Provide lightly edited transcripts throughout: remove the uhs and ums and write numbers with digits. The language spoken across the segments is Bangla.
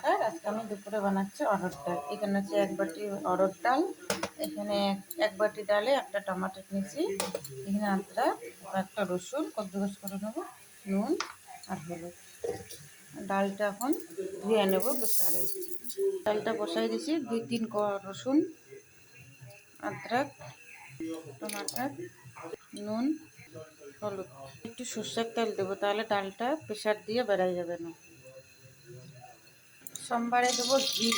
নমস্কার, আজকে আমি দুপুরে বানাচ্ছি অরহর ডাল। এখানে আছে 1 বাটি অরহর ডাল, এখানে 1 বাটি ডালে একটা টমেটো নিয়েছি, এখানে আদা, একটা রসুন কদ্দুকস করে নেবো, নুন আর হলুদ। ডালটা এখন ধুয়ে নেব প্রেসারে। ডালটা বসাই দিয়েছি, 2-3 কোয়া রসুন, আদরক, টমাটার, নুন, হলুদ, একটু সর্ষের তেল দেবো, তাহলে ডালটা প্রেসার দিয়ে বেড়াই যাবে না। সোমবারে দেবো ঘি,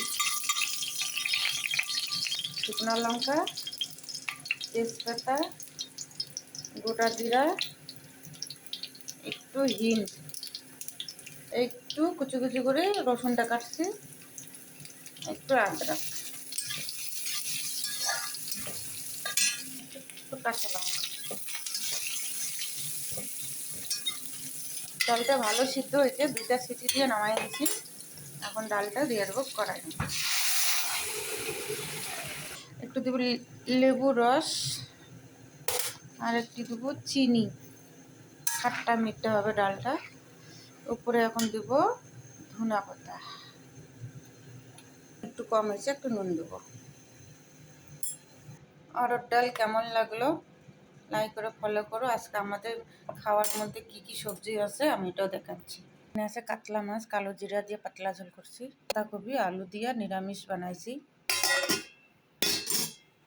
শুকনো লঙ্কা, তেজপাতা, গোটা জিরা, একটু হিং, একটু কুচি কুচি করে রসুনটা কাটছি, একটু আদরক, একটু কাঁচা লঙ্কা। ডালটা ভালো সিদ্ধ হয়েছে, 2টা সিটি দিয়ে নামাই দিয়েছি। এখন ডালটা দিয়ে দেবো কড়াই। একটু দেবো লেবু রস, আর একটু দেবো চিনি, খাট্টা মিঠে হবে ডালটা। উপরে এখন দেবো ধনা পাতা, একটু কম হয়েছে, একটু নুন দেবো। অরহর ডাল কেমন লাগলো লাইক করে ফলো করো। আজকে আমাদের খাওয়ার মধ্যে কি কি সবজি আছে আমি এটাও দেখাচ্ছি। এখানে আছে কাতলা মাছ, কালো জিরা দিয়ে পাতলা ঝোল করছি, পাতাকপি আলু দিয়ে নিরামিষ বানাইছি।